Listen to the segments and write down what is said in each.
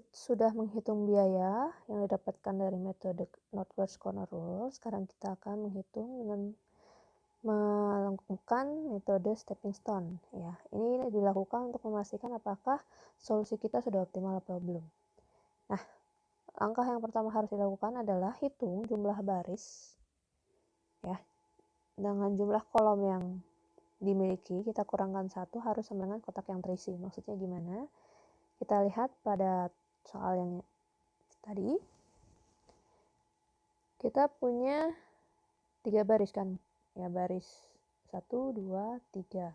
Sudah menghitung biaya yang didapatkan dari metode Northwest Corner Rule, sekarang kita akan menghitung dengan melakukan metode stepping stone. Ya, ini dilakukan untuk memastikan apakah solusi kita sudah optimal atau belum. Nah, langkah yang pertama harus dilakukan adalah hitung jumlah baris. Ya, dengan jumlah kolom yang dimiliki, kita kurangkan 1 harus sama dengan kotak yang terisi. Maksudnya gimana? Kita lihat pada soal yang tadi, kita punya 3 baris kan, ya, baris 1, 2, 3.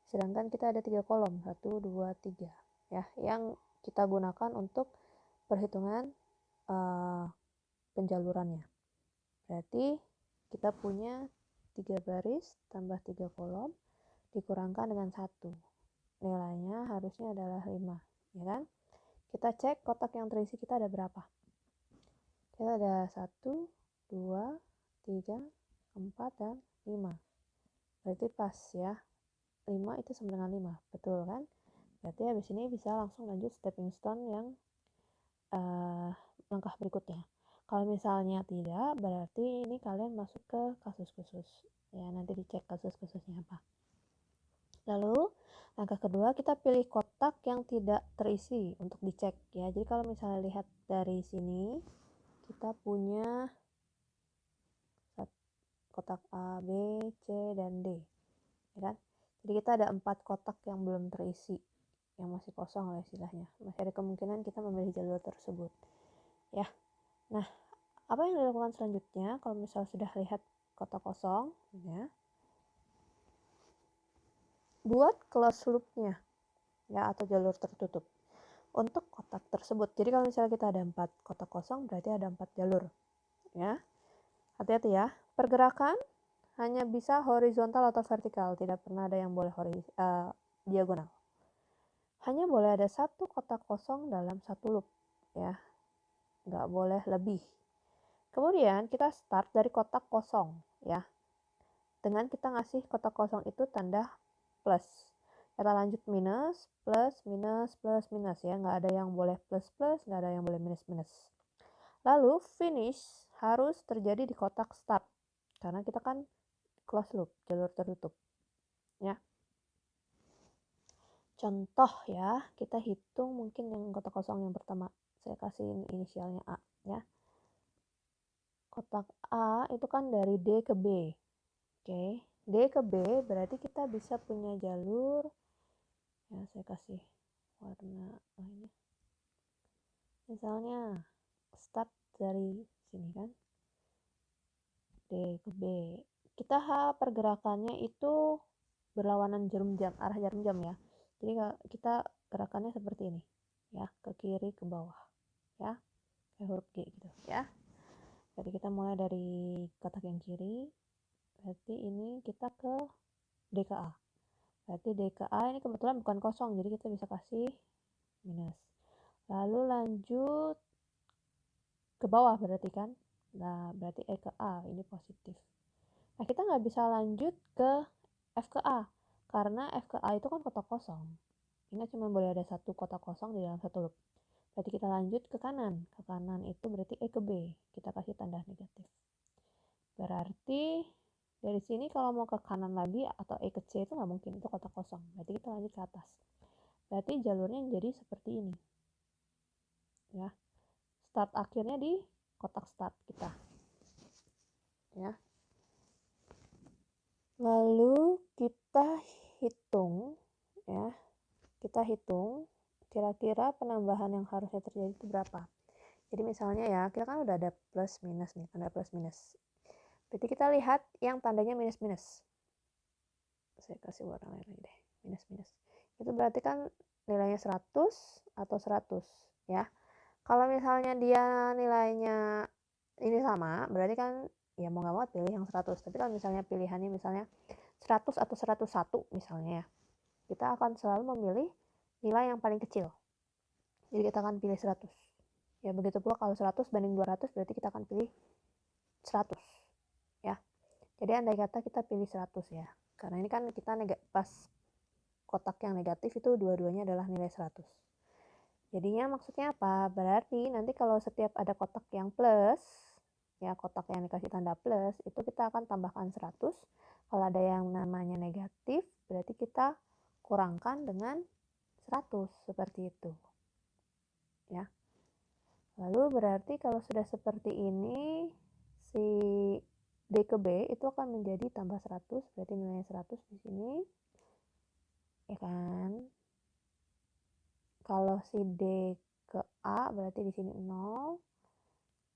Sedangkan kita ada 3 kolom, 1, 2, 3, ya, yang kita gunakan untuk perhitungan penjalurannya. Berarti kita punya 3 baris tambah 3 kolom dikurangkan dengan 1. Nilainya harusnya adalah 5, ya kan? Kita cek kotak yang terisi kita ada berapa. Kita ada 1, 2, 3, 4, dan 5. Berarti pas ya. 5 itu sama dengan 5. Betul kan? Berarti habis ini bisa langsung lanjut stepping stone yang langkah berikutnya. Kalau misalnya tidak, berarti ini kalian masuk ke kasus khusus. Ya, nanti dicek kasus khususnya apa. Lalu langkah kedua, kita pilih kotak yang tidak terisi untuk dicek ya. Jadi kalau misalnya lihat dari sini, kita punya kotak A, B, C, dan D, ya kan? Jadi kita ada 4 kotak yang belum terisi, yang masih kosong lah istilahnya. Masih ada kemungkinan kita memilih jalur tersebut, ya. Nah, apa yang dilakukan selanjutnya kalau misalnya sudah lihat kotak kosong, ya? Buat close loop-nya, ya, atau jalur tertutup untuk kotak tersebut. Jadi kalau misalnya kita ada 4 kotak kosong, berarti ada 4 jalur, ya. Hati-hati ya, pergerakan hanya bisa horizontal atau vertikal, tidak pernah ada yang boleh diagonal. Hanya boleh ada 1 kotak kosong dalam 1 loop, ya, nggak boleh lebih. Kemudian kita start dari kotak kosong, ya, dengan kita ngasih kotak kosong itu tanda plus. Kita lanjut minus, plus, minus, plus, minus, ya, nggak ada yang boleh plus, plus, nggak ada yang boleh minus, minus. Lalu finish harus terjadi di kotak start, karena kita kan close loop, jalur tertutup, ya. Contoh ya, kita hitung mungkin yang kotak kosong yang pertama. Saya kasih inisialnya A, ya. Kotak A itu kan dari D ke B. Oke, D ke B berarti kita bisa punya jalur, ya, saya kasih warna ini. Misalnya start dari sini kan, D ke B. Kita pergerakannya itu berlawanan jarum jam, arah jarum jam ya. Jadi kita gerakannya seperti ini, ya, ke kiri ke bawah, ya, kayak huruf G gitu, ya. Jadi kita mulai dari kotak yang kiri, berarti ini kita ke D ke A. Berarti D ke A ini kebetulan bukan kosong, jadi kita bisa kasih minus. Lalu lanjut ke bawah berarti kan. Nah, berarti E ke A ini positif. Nah, kita nggak bisa lanjut ke F ke A, karena F ke A itu kan kotak kosong. Ingat cuma boleh ada 1 kotak kosong di dalam 1 loop. Berarti kita lanjut ke kanan. Ke kanan itu berarti E ke B. Kita kasih tanda negatif. Berarti dari sini kalau mau ke kanan lagi atau E ke C itu nggak mungkin, itu kotak kosong. Berarti kita lanjut ke atas. Berarti jalurnya jadi seperti ini, ya. Start akhirnya di kotak start kita, ya. Lalu kita hitung, ya. Kita hitung kira-kira penambahan yang harusnya terjadi itu berapa. Jadi misalnya ya, kita kan udah ada plus minus nih, tanda plus minus. Berarti kita lihat yang tandanya minus minus. Saya kasih warna merah deh, minus minus. Itu berarti kan nilainya 100 atau 100, ya. Kalau misalnya dia nilainya ini sama, berarti kan ya mau nggak mau pilih yang 100. Tapi kalau misalnya pilihannya misalnya 100 atau 101 misalnya ya, kita akan selalu memilih nilai yang paling kecil. Jadi kita akan pilih 100. Ya begitu pula kalau 100 banding 200 berarti kita akan pilih 100, ya. Jadi andai kata kita pilih 100 ya. Karena ini kan kita pas kotak yang negatif itu dua-duanya adalah nilai 100. Jadinya maksudnya apa? Berarti nanti kalau setiap ada kotak yang plus, ya kotak yang dikasih tanda plus, itu kita akan tambahkan 100. Kalau ada yang namanya negatif, berarti kita kurangkan dengan 100, seperti itu. Ya. Lalu berarti kalau sudah seperti ini, si D ke B itu akan menjadi tambah 100, berarti nilainya 100 di sini. Ya kan? Kalau si D ke A berarti di sini 0.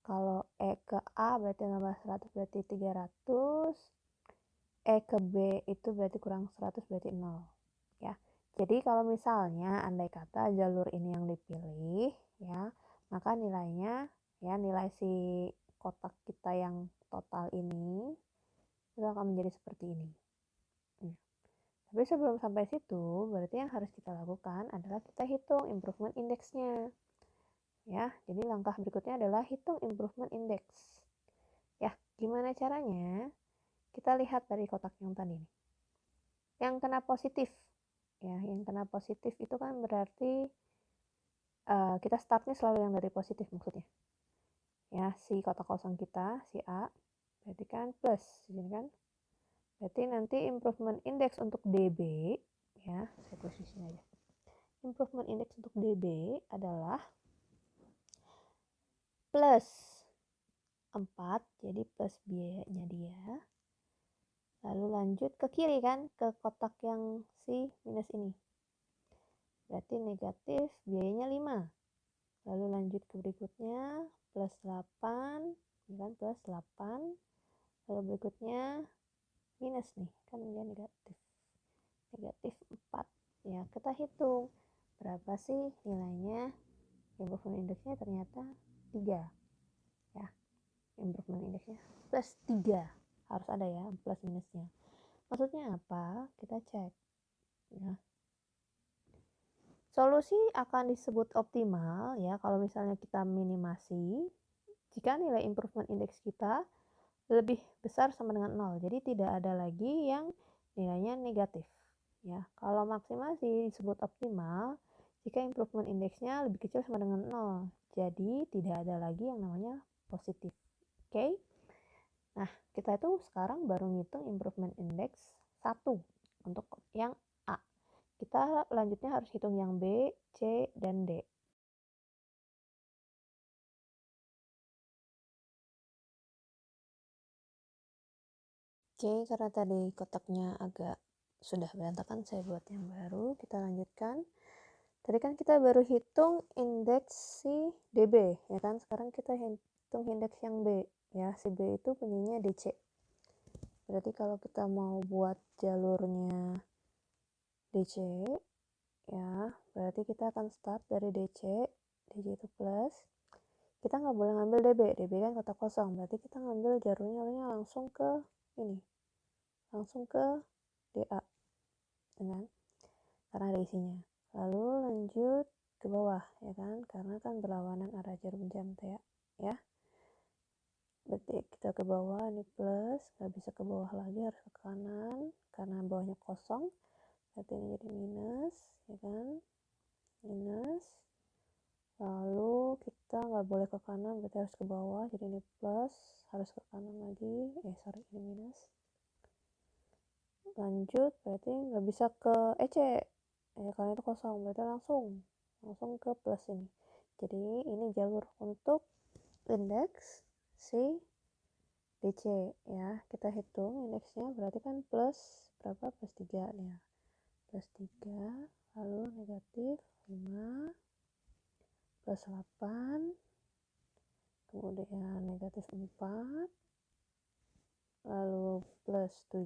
Kalau E ke A berarti nambah 100 berarti 300. E ke B itu berarti kurang 100 berarti 0. Ya. Jadi kalau misalnya andai kata jalur ini yang dipilih, ya, maka nilainya, ya, nilai si kotak kita yang total ini itu akan menjadi seperti ini. Tapi sebelum sampai situ, berarti yang harus kita lakukan adalah kita hitung improvement index-nya. Ya, jadi langkah berikutnya adalah hitung improvement index. Ya, gimana caranya? Kita lihat dari kotak yang tadi nih. Yang kena positif. Ya, yang kena positif itu kan berarti kita startnya selalu yang dari positif maksudnya. Ya, si kotak kosong kita, si A, berarti kan plus, di sini kan. Berarti nanti improvement index untuk DB, ya, saya tulis di sini aja. Improvement index untuk DB adalah plus 4, jadi plus biayanya dia. Lalu lanjut ke kiri kan, ke kotak yang si minus ini. Berarti negatif, biayanya 5. Lalu lanjut ke berikutnya, plus 8, kan plus 8. Lalu berikutnya minus nih, kan dia negatif. Negatif 4. Ya, kita hitung berapa sih nilainya. Improvement indexnya ternyata 3. Ya, improvement indexnya plus 3. Harus ada ya, plus minusnya. Maksudnya apa? Kita cek. Ya. Solusi akan disebut optimal ya kalau misalnya kita minimasi jika nilai improvement index kita lebih besar sama dengan 0. Jadi tidak ada lagi yang nilainya negatif. Ya, kalau maksimasi disebut optimal jika improvement indexnya lebih kecil sama dengan 0. Jadi tidak ada lagi yang namanya positif. Oke? Nah, kita itu sekarang baru ngitung improvement index 1 untuk yang A. Kita lanjutnya harus hitung yang B, C, dan D. Oke, karena tadi kotaknya agak sudah berantakan, saya buat yang baru. Kita lanjutkan. Tadi kan kita baru hitung indeks si DB, ya kan? Sekarang kita hitung indeks yang B, ya. Si B itu punyanya DC. Berarti kalau kita mau buat jalurnya DC, ya, berarti kita akan start dari DC. DC itu plus. Kita nggak boleh ngambil DB. DB kan kotak kosong. Berarti kita ngambil jalurnya langsung ke ini. Langsung ke DA. Dengan karena ada isinya. Lalu lanjut ke bawah, ya kan? Karena kan berlawanan arah jarum jam ya. Berarti kita ke bawah, ini plus, nggak bisa ke bawah lagi, harus ke kanan karena bawahnya kosong. Berarti ini jadi minus, ya kan? Minus. Lalu kita nggak boleh ke kanan, berarti harus ke bawah. Jadi ini plus, harus ke kanan lagi. Ini minus. Lanjut, berarti nggak bisa ke EC. Ya, karena itu kosong, berarti langsung ke plus ini. Jadi ini jalur untuk indeks si DC ya. Kita hitung indeksnya berarti kan plus berapa? Plus 3 ya. Plus 3, lalu negatif 5, plus 8, kemudian negatif 4, lalu plus 7,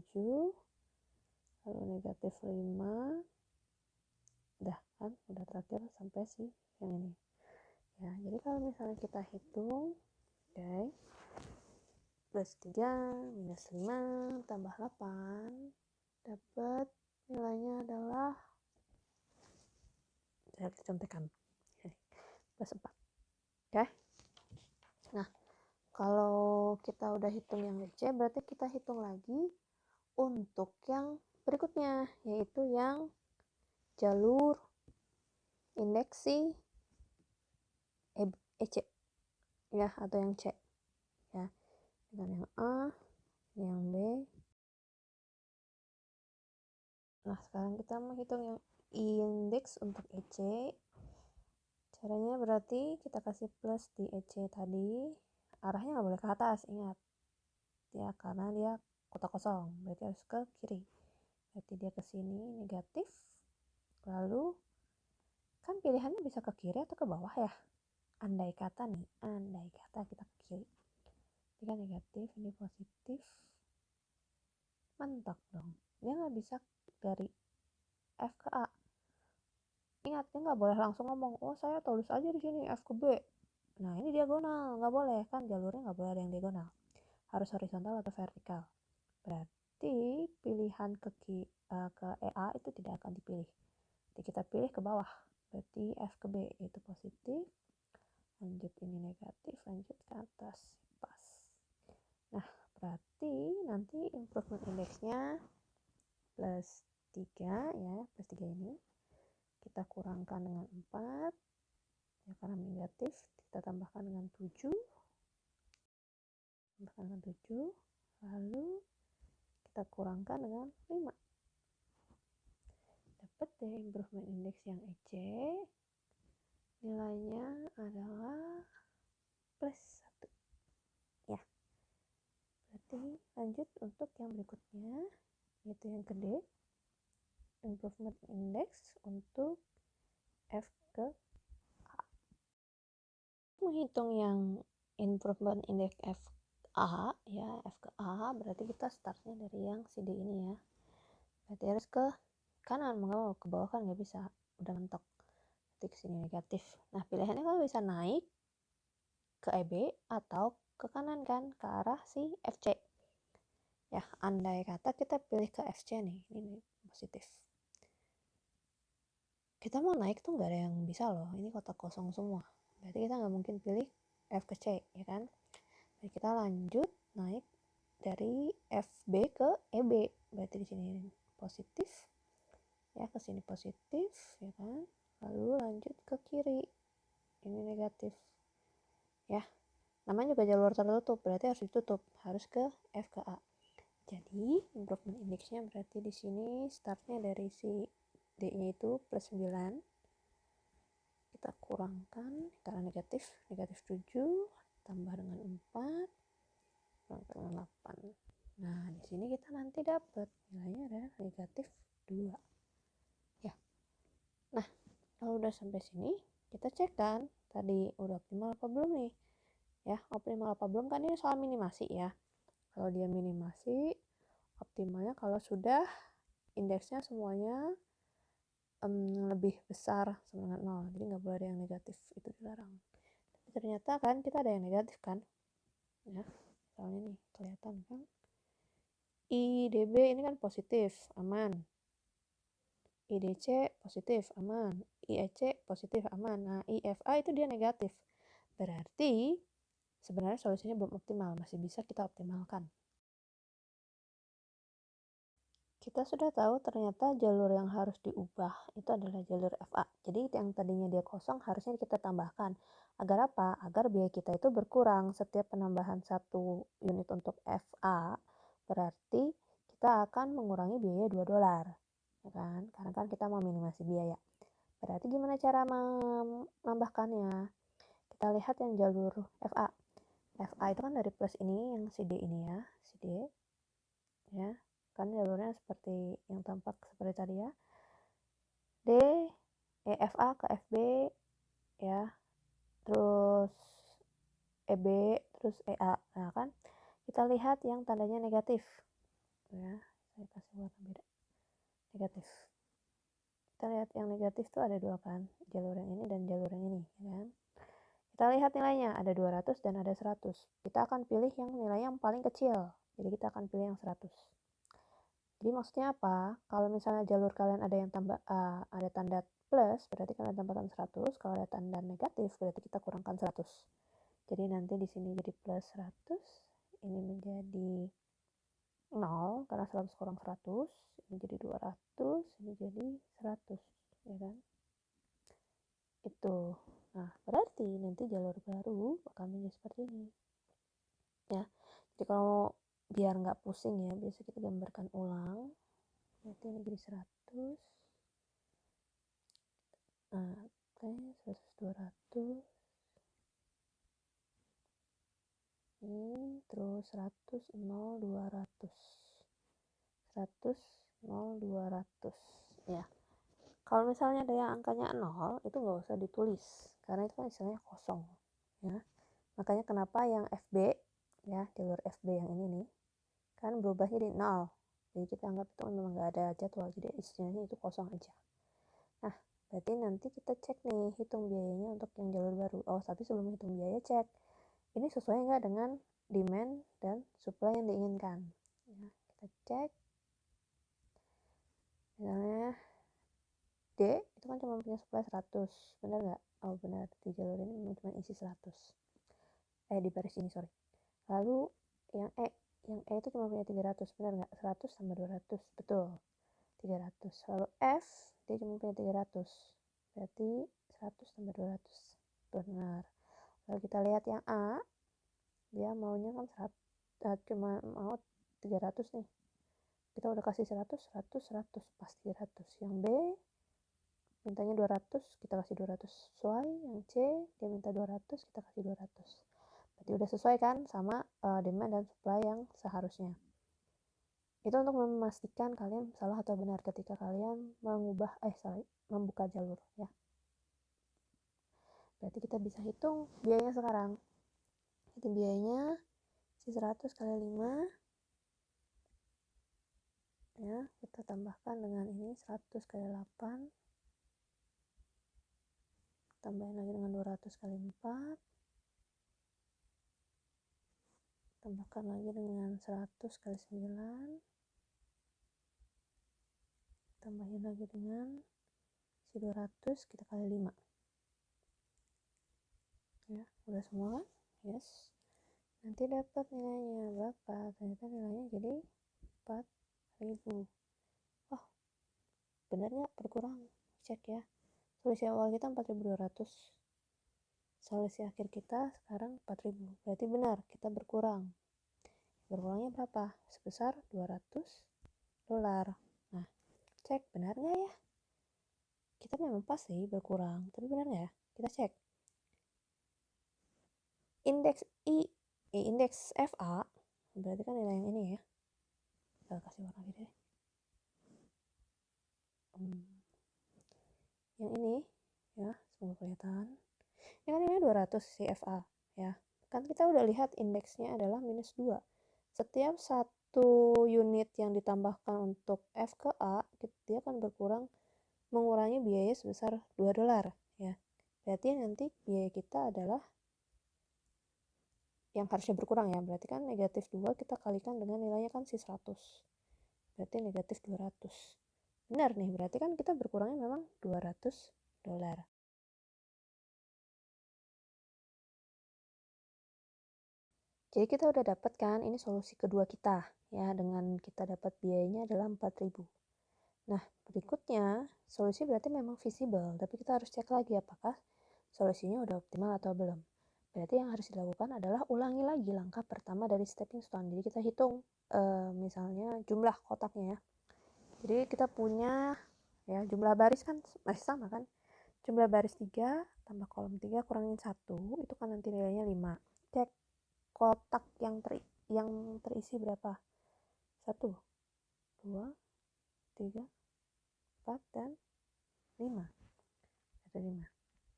lalu negatif 5. Udah kan, udah terakhir sampai si yang ini ya. Jadi kalau misalnya kita hitung, oke, plus 3 minus 5 tambah 8 dapat nilainya adalah, saya contekan, plus 4. Oke. Nah, kalau kita udah hitung yang DC, berarti kita hitung lagi untuk yang berikutnya, yaitu yang jalur indeksi EC ya, atau yang C ya, dengan yang A, yang B. Nah, sekarang kita menghitung yang indeks untuk EC. Caranya berarti kita kasih plus di EC tadi, arahnya nggak boleh ke atas, ingat ya, karena dia kotak kosong, berarti harus ke kiri. Berarti dia ke sini negatif, lalu kan pilihannya bisa ke kiri atau ke bawah ya, andai kata kita ke kiri, ini kan negatif, ini positif, mentok dong, dia nggak bisa dari F ke A. Ingat, dia nggak boleh langsung ngomong, oh saya tulis aja di sini F ke B, nah ini diagonal, nggak boleh kan, jalurnya nggak boleh ada yang diagonal, harus horizontal atau vertikal. Berarti pilihan ke EA itu tidak akan dipilih. Jadi kita pilih ke bawah. Berarti F ke B itu positif. Lanjut ini negatif, lanjut ke atas. Pas. Nah, berarti nanti improvement indexnya plus 3 ya, plus 3 ini. Kita kurangkan dengan 4. Ya, karena negatif, kita tambahkan dengan 7. Tambahkan dengan 7. Lalu kita kurangkan dengan 5. Dapat deh improvement index yang EC, nilainya adalah plus 1 ya. Berarti lanjut untuk yang berikutnya, yaitu yang kedua, improvement index untuk F ke A. Menghitung yang improvement index F A ya, F ke A, berarti kita startnya dari yang CD ini ya. Berarti harus ke kanan, mau ke bawah kan nggak bisa, udah mentok. Berarti ke sini negatif. Nah, pilihannya kalau bisa naik ke EB atau ke kanan kan, ke arah si FC ya. Andai kata kita pilih ke FC nih, ini positif, kita mau naik tuh nggak ada yang bisa loh, ini kotak kosong semua, berarti kita nggak mungkin pilih F ke C ya kan. Jadi kita lanjut naik dari FB ke EB, berarti di sini positif ya, ke sini positif ya kan, lalu lanjut ke kiri, ini negatif ya. Namanya juga jalur tertutup, berarti harus ditutup, harus ke F ke A. Jadi improvement indexnya berarti di sini startnya dari si D-nya itu plus 9. Kita kurangkan karena negatif 7 tambah dengan 4 kurangkan dengan 8. Nah, di sini kita nanti dapat nilainya adalah negatif 2. Ya. Nah, kalau udah sampai sini, kita cek kan tadi udah optimal apa belum nih? Ya, optimal apa belum kan, ini soal minimasi ya. Kalau dia minimasi, optimalnya kalau sudah indeksnya semuanya lebih besar sama dengan 0, jadi nggak boleh ada yang negatif, itu dilarang. Tapi ternyata kan kita ada yang negatif kan ya, soalnya nih kelihatan kan IDB ini kan positif, aman, IDC positif, aman, IEC positif, aman. Nah, IFA itu dia negatif, berarti sebenarnya solusinya belum optimal, masih bisa kita optimalkan. Kita sudah tahu ternyata jalur yang harus diubah itu adalah jalur FA. Jadi yang tadinya dia kosong harusnya kita tambahkan. Agar apa? Agar biaya kita itu berkurang. Setiap penambahan 1 unit untuk FA berarti kita akan mengurangi biaya $2. Ya kan? Karena kan kita mau minimasi biaya. Berarti gimana cara menambahkannya? Kita lihat yang jalur FA. FA itu kan dari plus ini, yang CD ini ya. CD ya. Kan jalurnya seperti yang tampak seperti tadi ya, D EFA ke FB ya, terus EB, terus EA. Nah kan kita lihat yang tandanya negatif ya, saya kasih warna beda, negatif. Kita lihat yang negatif tuh ada 2 kan, jalur yang ini dan jalur yang ini ya kan. Kita lihat nilainya ada 200 dan ada 100. Kita akan pilih yang nilai yang paling kecil, jadi kita akan pilih yang 100. Jadi maksudnya apa? Kalau misalnya jalur kalian ada yang ada tanda plus, berarti kalian tambahkan 100. Kalau ada tanda negatif, berarti kita kurangkan 100. Jadi nanti di sini jadi plus 100, ini menjadi 0 karena 100 kurang 100, ini jadi 200, ini jadi 100, ya kan? Itu. Nah, berarti berarti nanti jalur baru akan menjadi seperti ini ya. Jadi kalau biar nggak pusing ya, biasa kita gambarkan ulang. Berarti ini jadi 100. Nah, oke, 100, 200. Ini terus 100, 0, 200. 100, 0, 200 ya. Kalau misalnya ada yang angkanya 0, itu nggak usah ditulis karena itu kan istilahnya kosong ya. Makanya kenapa yang FB ya, jalur FB yang ini nih kan berubah jadi 0. Jadi kita anggap itu memang nggak ada jadwal, jadi istilahnya itu kosong aja. Nah, berarti nanti kita cek nih, hitung biayanya untuk yang jalur baru. Oh, tapi sebelum hitung biaya, cek ini sesuai nggak dengan demand dan supply yang diinginkan ya. Kita cek misalnya D itu kan cuma punya supply 100, benar nggak? Oh benar, di jalur ini cuma isi 100, di baris ini sorry. Lalu yang E itu cuma punya 300, benar nggak? 100 tambah 200, betul, 300. Lalu F dia cuma punya 300, berarti 100 tambah 200, benar. Lalu kita lihat yang A, dia maunya kan cuma mau 300 nih, kita udah kasih 100, 100, 100, pas 300. Yang B mintanya 200, kita kasih 200 sesuai. Yang C dia minta 200, kita kasih 200. Berarti udah sesuai kan sama demand dan supply yang seharusnya. Itu untuk memastikan kalian salah atau benar ketika kalian membuka jalur ya. Berarti kita bisa hitung biayanya sekarang. Hitung biayanya si 100 kali 5 ya, kita tambahkan dengan ini 100 kali 8, tambahin lagi dengan 200 kali 4, tambahkan lagi dengan 100 kali 9, tambahin lagi dengan si 200, kita kali 5 ya. Udah semua kan? Yes. Nanti dapat nilainya berapa? Ternyata nilainya jadi 4.000. Oh, benar nggak berkurang? Cek ya. Solusi awal kita 4.200, solusi akhir kita sekarang 4.000. Berarti benar, kita berkurang. Berkurangnya berapa? Sebesar $200. Nah, cek benar nggak ya? Kita memang pas sih berkurang, tapi benar nggak ya? Kita cek. Indeks FA berarti kan nilai yang ini ya. Kita kasih warna gitu deh. Yang ini ya, semoga kelihatan. Ini kan nilainya 200 CFA ya. Kan kita udah lihat indeksnya adalah -2. Setiap satu unit yang ditambahkan untuk F ke A, dia akan mengurangi biaya sebesar $2 ya. Berarti nanti biaya kita adalah yang harusnya berkurang ya. Berarti kan -2 kita kalikan dengan nilainya kan si 100. Berarti -200. Benar nih, berarti kan kita berkurangnya memang $200. Jadi kita udah dapat kan, ini solusi kedua kita ya, dengan kita dapat biayanya adalah 4.000. Nah, berikutnya solusi berarti memang visible, tapi kita harus cek lagi apakah solusinya udah optimal atau belum. Berarti yang harus dilakukan adalah ulangi lagi langkah pertama dari stepping stone. Jadi kita hitung misalnya jumlah kotaknya ya. Jadi kita punya ya jumlah baris kan masih sama kan. Jumlah baris 3 tambah kolom 3 kurangin 1, itu kan nanti nilainya 5. Cek kotak yang terisi berapa? 1, 2, 3, 4, dan 5. 1, 5.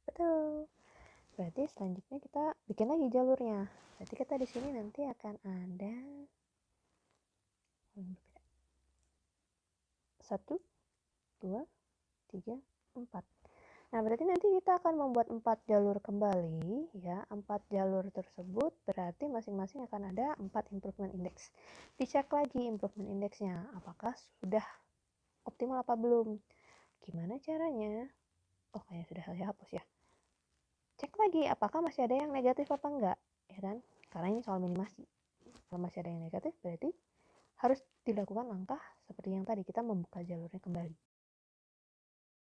Betul. Berarti selanjutnya kita bikin lagi jalurnya. Berarti kita di sini nanti akan ada 1, 2, 3, 4. Nah, berarti nanti kita akan membuat 4 jalur kembali ya. 4 jalur tersebut berarti masing-masing akan ada 4 improvement index. Dicek lagi improvement indexnya, apakah sudah optimal apa belum. Gimana caranya? Oh, kayaknya sudah saya hapus ya. Cek lagi apakah masih ada yang negatif apa enggak, ya kan? Karena ini soal minimasi. Kalau masih ada yang negatif berarti harus dilakukan langkah seperti yang tadi, kita membuka jalurnya kembali.